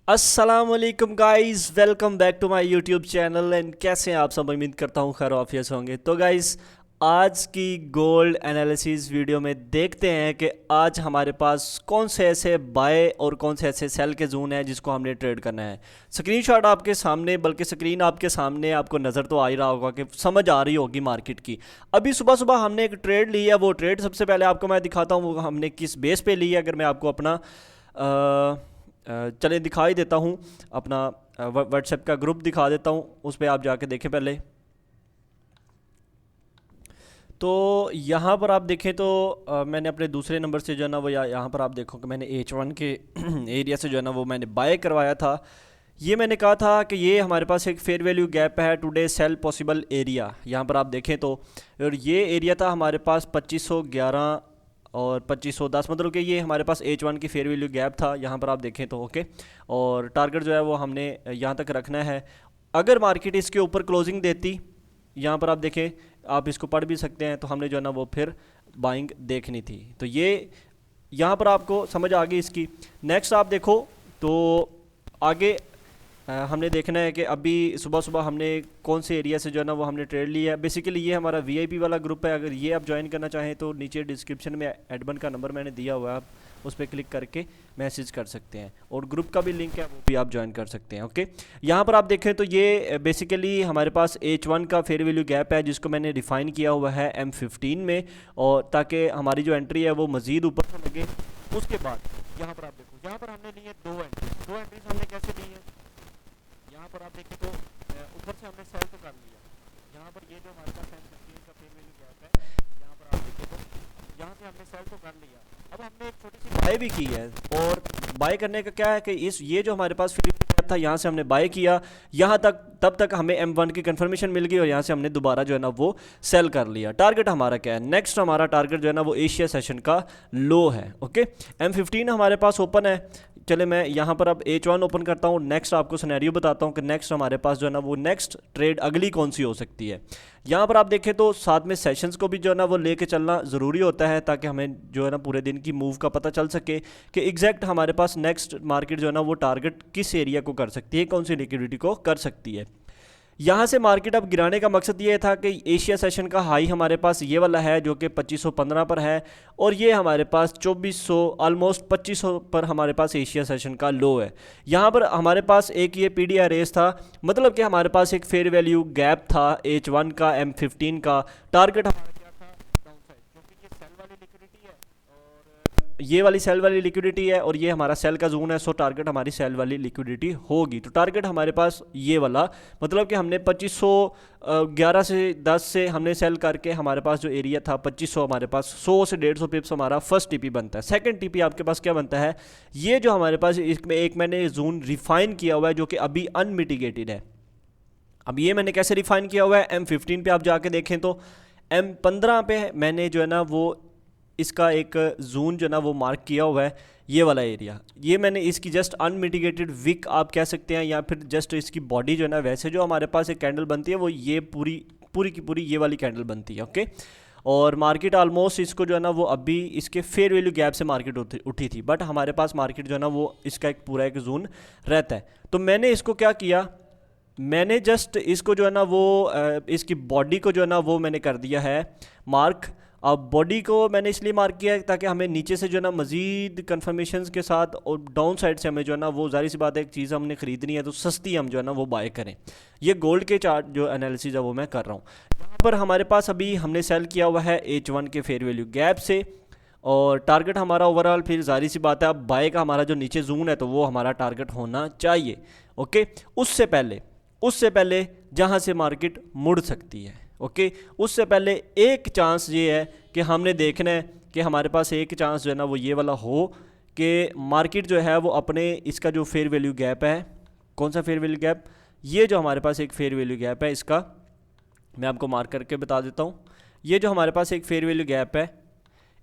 अस्सलाम वालेकुम guys, welcome back to my YouTube channel. And कैसे हैं आप सब? उम्मीद करता हूँ खैर ऑफियस होंगे। तो गाइस, आज की गोल्ड एनालिसिस वीडियो में देखते हैं कि आज हमारे पास कौन से ऐसे बाय और कौन से ऐसे सेल के जोन है जिसको हमने ट्रेड करना है। स्क्रीनशॉट आपके सामने, बल्कि स्क्रीन आपके सामने आपको नज़र तो आ ही रहा होगा कि समझ आ रही होगी मार्केट की। अभी सुबह सुबह हमने एक ट्रेड ली है। वो ट्रेड सबसे पहले आपको मैं दिखाता हूँ वो हमने किस बेस पे ली है। अगर मैं आपको अपना चलें दिखाई देता हूँ, अपना व्हाट्सएप का ग्रुप दिखा देता हूँ, उस पर आप जाके देखें पहले। तो यहाँ पर आप देखें तो मैंने अपने दूसरे नंबर से जो है ना वो यहाँ पर आप देखो कि मैंने H1 के एरिया से जो है ना वो मैंने बाय करवाया था। ये मैंने कहा था कि ये हमारे पास एक फेयर वैल्यू गैप है, टुडे सेल पॉसिबल एरिया। यहाँ पर आप देखें तो, और ये एरिया था हमारे पास 2511 और 2510, मतलब कि ये हमारे पास H1 की फेयर वैल्यू गैप था। यहाँ पर आप देखें तो ओके। और टारगेट जो है वो हमने यहाँ तक रखना है। अगर मार्केट इसके ऊपर क्लोजिंग देती, यहाँ पर आप देखें, आप इसको पढ़ भी सकते हैं, तो हमने जो है ना वो फिर बाइंग देखनी थी। तो ये यहाँ पर आपको समझ आ गई इसकी। नेक्स्ट आप देखो तो आगे हमने देखना है कि अभी सुबह सुबह हमने कौन से एरिया से जो है ना वो हमने ट्रेड लिया है। बेसिकली ये हमारा वीआईपी वाला ग्रुप है। अगर ये आप ज्वाइन करना चाहें तो नीचे डिस्क्रिप्शन में एडमिन का नंबर मैंने दिया हुआ है, आप उस पर क्लिक करके मैसेज कर सकते हैं, और ग्रुप का भी लिंक है, वो भी आप ज्वाइन कर सकते हैं। ओके, यहाँ पर आप देखें तो ये बेसिकली हमारे पास H1 का फेयर वैल्यू गैप है, जिसको मैंने डिफाइन किया हुआ है M15 में, और ताकि हमारी जो एंट्री है वो मज़ीद ऊपर से लगे। उसके बाद यहाँ पर आप देखो, यहाँ पर हमने ली है दो एंट्रीज हमने कैसे ली है। यहाँ पर आप देखें तो ऊपर से हमने सेल तो कर लिया। यहाँ पर ये जो हमारे पास M15 का फेयर वैल्यू गैप है, यहाँ पर आप देखें तो यहाँ से हमने सेल तो कर लिया। अब हमने एक छोटी सी बाय भी की है, और बाय करने का क्या है कि ये जो हमारे पास फेयर वैल्यू गैप था, यहाँ से हमने बाय किया, यहाँ तक तब तक हमें M1 की कंफर्मेशन मिल गई, और यहाँ से हमने दोबारा जो है ना वो सेल कर लिया। टारगेट हमारा क्या है? नेक्स्ट हमारा टारगेट जो है ना वो एशिया सेशन का लो है। ओके, M15 हमारे पास ओपन है। चले मैं यहाँ पर अब H1 ओपन करता हूँ। नेक्स्ट आपको सिनेरियो बताता हूँ कि नेक्स्ट हमारे पास जो है ना वो नेक्स्ट ट्रेड अगली कौन सी हो सकती है। यहाँ पर आप देखें तो साथ में सेशंस को भी जो है ना वो लेके चलना ज़रूरी होता है, ताकि हमें जो है ना पूरे दिन की मूव का पता चल सके कि एग्जैक्ट हमारे पास नेक्स्ट मार्केट जो है ना वो टारगेट किस एरिया को कर सकती है, कौन सी लिक्विडिटी को कर सकती है। यहाँ से मार्केट अब गिराने का मकसद ये था कि एशिया सेशन का हाई हमारे पास ये वाला है जो कि 2515 पर है, और ये हमारे पास 2400 ऑलमोस्ट 2500 पर हमारे पास एशिया सेशन का लो है। यहाँ पर हमारे पास एक ये पीडीआर रेस था, मतलब कि हमारे पास एक फेयर वैल्यू गैप था H1 का, M15 का। टारगेट हमारा क्या था? डाउन साइड, क्योंकि ये सेल वाली लिक्विडिटी है, और ये वाली सेल वाली लिक्विडिटी है, और ये हमारा सेल का जोन है। सो टारगेट हमारी सेल वाली लिक्विडिटी होगी। तो टारगेट हमारे पास ये वाला, मतलब कि हमने 2511 से 10 से हमने सेल करके हमारे पास जो एरिया था 2500, हमारे पास 100 से 150 पिप्स हमारा फर्स्ट टीपी बनता है। सेकंड टीपी आपके पास क्या बनता है? ये जो हमारे पास इसमें एक मैंने जोन रिफाइन किया हुआ है जो कि अभी अनमिटिगेटेड है। अब ये मैंने कैसे रिफाइन किया हुआ है? M15 पे आप जाके देखें तो M15 पे मैंने जो है ना वो इसका एक जोन जो है ना वो मार्क किया हुआ है, ये वाला एरिया। ये मैंने इसकी जस्ट अनमिटिगेटेड विक आप कह सकते हैं, या फिर जस्ट इसकी बॉडी जो है ना, वैसे जो हमारे पास एक कैंडल बनती है वो ये पूरी पूरी की पूरी ये वाली कैंडल बनती है। ओके, और मार्केट ऑलमोस्ट इसको जो है ना वो अभी इसके फेयर वैल्यू गैप से मार्केट उठी थी, बट हमारे पास मार्केट जो है ना वो इसका एक पूरा एक जोन रहता है। तो मैंने इसको क्या किया, मैंने जस्ट इसको जो है ना वो इसकी बॉडी को जो है ना वो मैंने कर दिया है मार्क। अब बॉडी को मैंने इसलिए मार्क किया है ताकि हमें नीचे से जो है ना मज़ीद कन्फर्मेशंस के साथ, और डाउन साइड से हमें जो है ना वो ज़ाहिर सी बात है एक चीज़ हमने ख़रीदनी है तो सस्ती हम जो है ना वो बाय करें। ये गोल्ड के चार्ट जो एनालिसिस है वो मैं कर रहा हूँ। यहाँ पर हमारे पास अभी हमने सेल किया हुआ है H1 के फेयर वैल्यू गैप से, और टारगेट हमारा ओवरऑल फिर ज़ाहिर सी बात है अब बाय का हमारा जो नीचे जोन है तो वो हमारा टारगेट होना चाहिए। ओके, उससे पहले जहाँ से मार्केट मुड़ सकती है। ओके, उससे पहले एक चांस ये है कि हमने देखना है कि हमारे पास एक चांस जो है ना वो ये वाला हो कि मार्केट जो है वो अपने इसका जो फेयर वैल्यू गैप है, कौन सा फेयर वैल्यू गैप, ये जो हमारे पास एक फेयर वैल्यू गैप है, इसका मैं आपको मार्क करके बता देता हूँ। ये जो हमारे पास एक फेयर वैल्यू गैप है,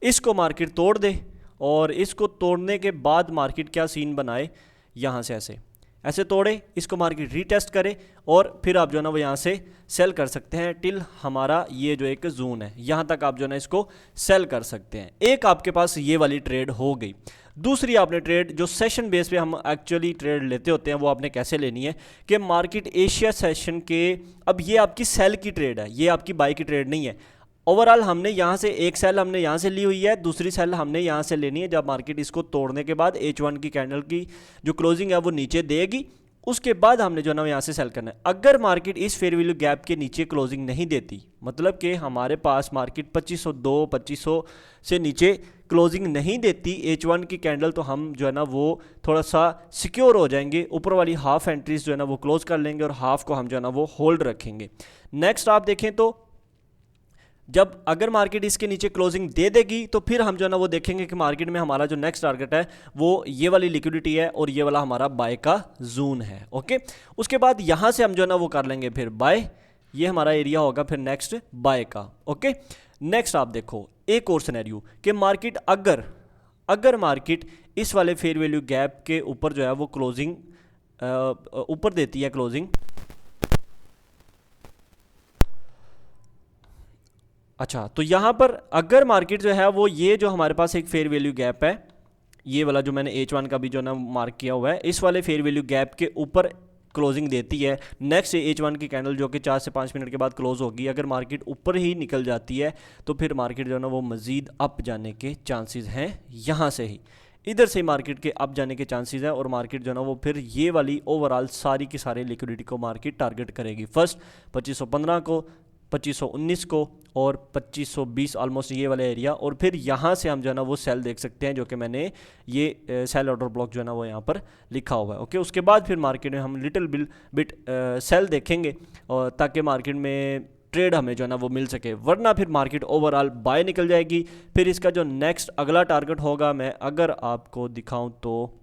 इसको मार्केट तोड़ दे, और इसको तोड़ने के बाद मार्केट क्या सीन बनाए, यहाँ से ऐसे तोड़े, इसको मार्केट रीटेस्ट करे, और फिर आप जो है ना वो यहाँ से सेल कर सकते हैं टिल हमारा ये जो एक जोन है, यहाँ तक आप जो है ना इसको सेल कर सकते हैं। एक आपके पास ये वाली ट्रेड हो गई। दूसरी आपने ट्रेड जो सेशन बेस पे हम एक्चुअली ट्रेड लेते होते हैं वो आपने कैसे लेनी है कि मार्केट एशिया सेशन के, अब ये आपकी सेल की ट्रेड है, ये आपकी बाई की ट्रेड नहीं है। ओवरऑल हमने यहाँ से एक सेल हमने यहाँ से ली हुई है, दूसरी सेल हमने यहाँ से लेनी है। जब मार्केट इसको तोड़ने के बाद H1 की कैंडल की जो क्लोजिंग है वो नीचे देगी, उसके बाद हमने जो है ना यहाँ से सेल करना है। अगर मार्केट इस फेयर वैल्यू गैप के नीचे क्लोजिंग नहीं देती, मतलब कि हमारे पास मार्केट 2502 2500 से नीचे क्लोजिंग नहीं देती H1 की कैंडल, तो हम जो है ना वो थोड़ा सा सिक्योर हो जाएंगे, ऊपर वाली हाफ एंट्रीज जो है ना वो क्लोज कर लेंगे और हाफ को हम जो है ना वो होल्ड रखेंगे। नेक्स्ट आप देखें तो जब अगर मार्केट इसके नीचे क्लोजिंग दे देगी तो फिर हम जो है ना वो देखेंगे कि मार्केट में हमारा जो नेक्स्ट टारगेट है वो ये वाली लिक्विडिटी है और ये वाला हमारा बाय का जोन है। ओके, उसके बाद यहाँ से हम जो है ना वो कर लेंगे फिर बाय, ये हमारा एरिया होगा फिर नेक्स्ट बाय का। ओके, नेक्स्ट आप देखो एक और सिनेरियो कि मार्केट अगर मार्केट इस वाले फेयर वैल्यू गैप के ऊपर जो है वो क्लोजिंग ऊपर देती है क्लोजिंग। अच्छा, तो यहाँ पर अगर मार्केट जो है वो ये जो हमारे पास एक फेयर वैल्यू गैप है, ये वाला जो मैंने H1 का भी जो ना मार्क किया हुआ है, इस वाले फेयर वैल्यू गैप के ऊपर क्लोजिंग देती है, नेक्स्ट H1 की कैंडल जो कि 4 से 5 मिनट के बाद क्लोज होगी, अगर मार्केट ऊपर ही निकल जाती है तो फिर मार्केट जो है ना वो मज़ीद अप जाने के चांसेस हैं। यहाँ से ही इधर से मार्केट के अप जाने के चांसेस हैं और मार्केट जो है ना वो फिर ये वाली ओवरऑल सारी की सारी लिक्विडिटी को मार्केट टारगेट करेगी। फर्स्ट 2515 को, 2519 को और 2520 ऑलमोस्ट ये वाला एरिया, और फिर यहाँ से हम जो है ना वो सेल देख सकते हैं जो कि मैंने ये सेल ऑर्डर ब्लॉक जो है ना वो यहाँ पर लिखा हुआ है। ओके, उसके बाद फिर मार्केट में हम लिटिल बिट सेल देखेंगे और ताकि मार्केट में ट्रेड हमें जो है ना वो मिल सके, वरना फिर मार्केट ओवरऑल बाय निकल जाएगी। फिर इसका जो नेक्स्ट अगला टारगेट होगा, मैं अगर आपको दिखाऊं तो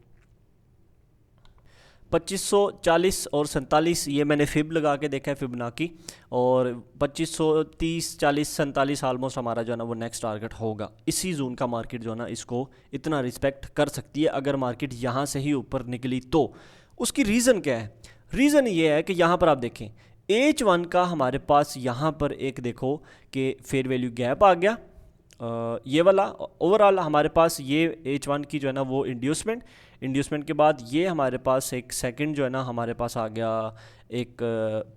2540 और 47, ये मैंने फिब लगा के देखा है फिबोनाची, और 2530 40 47 ऑलमोस्ट हमारा जो है ना वो नेक्स्ट टारगेट होगा। इसी जोन का मार्केट जो है ना इसको इतना रिस्पेक्ट कर सकती है अगर मार्केट यहाँ से ही ऊपर निकली तो। उसकी रीज़न क्या है? रीज़न ये है कि यहाँ पर आप देखें H1 का हमारे पास यहाँ पर एक देखो कि फेयर वैल्यू गैप आ गया, ये वाला ओवरऑल हमारे पास ये H1 की जो है ना वो इंड्यूसमेंट के बाद ये हमारे पास एक सेकंड जो है ना हमारे पास आ गया एक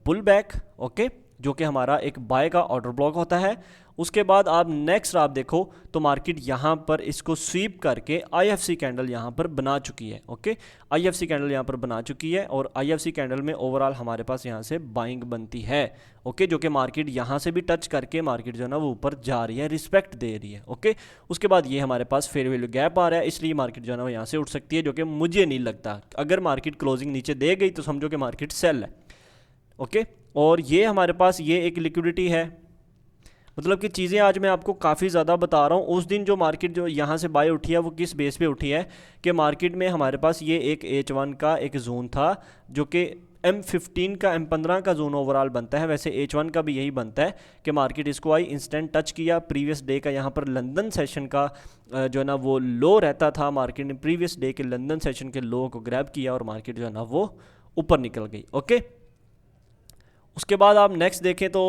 पुल बैक। ओके, जो कि हमारा एक बाय का ऑर्डर ब्लॉक होता है। उसके बाद आप नेक्स्ट आप देखो तो मार्केट यहाँ पर इसको स्वीप करके IFC कैंडल यहाँ पर बना चुकी है। ओके, IFC कैंडल यहाँ पर बना चुकी है और IFC कैंडल में ओवरऑल हमारे पास यहाँ से बाइंग बनती है। ओके, जो कि मार्केट यहाँ से भी टच करके मार्केट जो है ना वो ऊपर जा रही है, रिस्पेक्ट दे रही है। ओके, उसके बाद ये हमारे पास फेयर वैल्यू गैप आ रहा है, इसलिए मार्केट जो है ना वो यहाँ से उठ सकती है, जो कि मुझे नहीं लगता। अगर मार्केट क्लोजिंग नीचे दे गई तो समझो कि मार्केट सेल है। ओके, और ये हमारे पास ये एक लिक्विडिटी है, मतलब कि चीज़ें आज मैं आपको काफ़ी ज़्यादा बता रहा हूँ। उस दिन जो मार्केट जो यहाँ से बाय उठी है वो किस बेस पे उठी है कि मार्केट में हमारे पास ये एक H1 का एक जोन था जो कि M15 का M15 का जोन ओवरऑल बनता है। वैसे H1 का भी यही बनता है कि मार्केट इसको आई इंस्टेंट टच किया। प्रीवियस डे का यहाँ पर लंदन सेशन का जो है ना वो लो रहता था, मार्केट ने प्रीवियस डे के लंदन सेशन के लो को ग्रैब किया और मार्केट जो है ना वो ऊपर निकल गई। ओके, उसके बाद आप नेक्स्ट देखें तो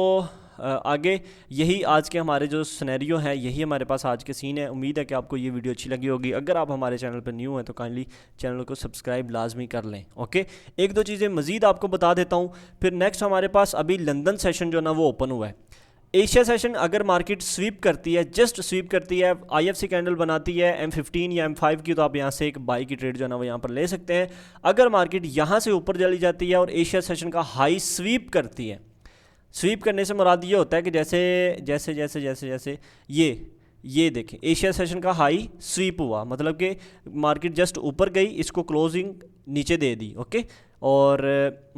आगे यही आज के हमारे जो सिनेरियो हैं, यही हमारे पास आज के सीन है। उम्मीद है कि आपको ये वीडियो अच्छी लगी होगी। अगर आप हमारे चैनल पर न्यू हैं तो काइंडली चैनल को सब्सक्राइब लाजमी कर लें। ओके, एक दो चीज़ें मज़ीद आपको बता देता हूँ। फिर नेक्स्ट हमारे पास अभी लंदन सेशन जो ना वो ओपन हुआ है। एशिया सेशन अगर मार्केट स्वीप करती है, जस्ट स्वीप करती है, IFC कैंडल बनाती है M15 या M5 की, तो आप यहाँ से एक बाई की ट्रेड जो है ना वो यहाँ पर ले सकते हैं। अगर मार्केट यहाँ से ऊपर चली जाती है और एशिया सेशन का हाई स्वीप करती है, स्वीप करने से मुराद ये होता है कि जैसे जैसे जैसे जैसे जैसे ये देखें एशिया सेशन का हाई स्वीप हुआ, मतलब कि मार्केट जस्ट ऊपर गई, इसको क्लोजिंग नीचे दे दी। ओके, और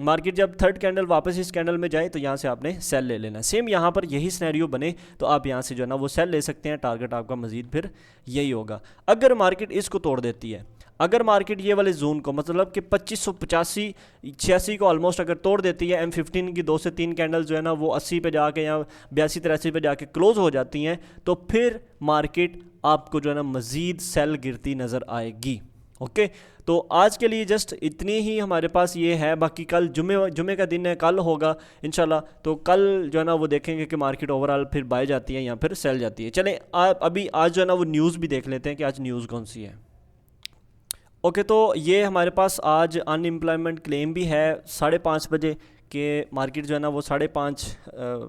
मार्केट जब थर्ड कैंडल वापस इस कैंडल में जाए तो यहाँ से आपने सेल ले लेना। सेम यहाँ पर यही सिनेरियो बने तो आप यहाँ से जो है ना वो सेल ले सकते हैं। टारगेट आपका मजीद फिर यही होगा। अगर मार्केट इसको तोड़ देती है, अगर मार्केट ये वाले जोन को मतलब कि 2585 86 को ऑलमोस्ट अगर तोड़ देती है, M15 की 2 से 3 कैंडल जो है ना वो 80 पे जाके या 82 83 पे जाके क्लोज हो जाती हैं, तो फिर मार्केट आपको जो है ना मज़ीद सेल गिरती नज़र आएगी। ओके, तो आज के लिए जस्ट इतनी ही हमारे पास ये है। बाकी कल जुमे का दिन है, कल होगा इंशाल्लाह, तो कल जो है ना वो देखेंगे कि मार्केट ओवरऑल फिर बाय जाती है या फिर सेल जाती है। चलें अभी आज जो है ना वो न्यूज़ भी देख लेते हैं कि आज न्यूज़ कौन सी है। ओके, तो ये हमारे पास आज अनएम्प्लॉयमेंट क्लेम भी है 5:30 बजे के मार्केट जो है ना वो 5:30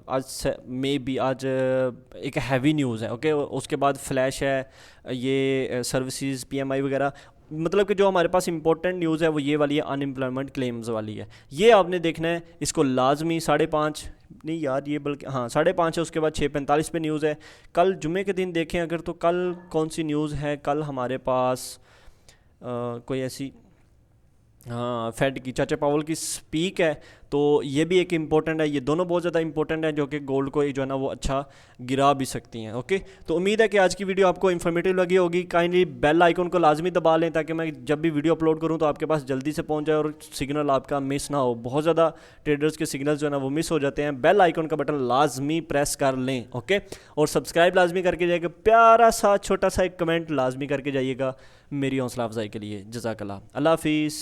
आज मे बी आज एक हैवी न्यूज़ है। ओके, उसके बाद फ्लैश है, ये सर्विसेज पीएमआई वगैरह। मतलब कि जो हमारे पास इंपॉर्टेंट न्यूज़ है वो ये वाली है, अनएम्प्लॉयमेंट क्लेम्स वाली है। ये आपने देखना है, इसको लाजमी 5:30 नहीं यार, ये बल्कि हाँ 5:30 है, उसके बाद 6:45 पे न्यूज़ है। कल जुमे के दिन देखें अगर, तो कल कौन सी न्यूज़ है, कल हमारे पास कोई ऐसी, हाँ फेड की, चाचा पावल की स्पीक है। तो ये भी एक इम्पोर्टेंट है, ये दोनों बहुत ज़्यादा इंपॉर्टेंट है जो कि गोल्ड को जो है ना वो अच्छा गिरा भी सकती हैं। ओके, तो उम्मीद है कि आज की वीडियो आपको इन्फॉर्मेटिव लगी होगी। काइंडली बेल आइकन को लाजमी दबा लें ताकि मैं जब भी वीडियो अपलोड करूँ तो आपके पास जल्दी से पहुँच जाए और सिग्नल आपका मिस ना हो। बहुत ज़्यादा ट्रेडर्स के सिग्नल जो है ना वो मिस हो जाते हैं। बेल आइकन का बटन लाजमी प्रेस कर लें। ओके, और सब्सक्राइब लाजमी करके जाइएगा, प्यारा सा छोटा सा एक कमेंट लाजमी करके जाइएगा मेरी हौसला अफजाई के लिए। जज़ाकल्लाह, अल्लाह हाफिज़।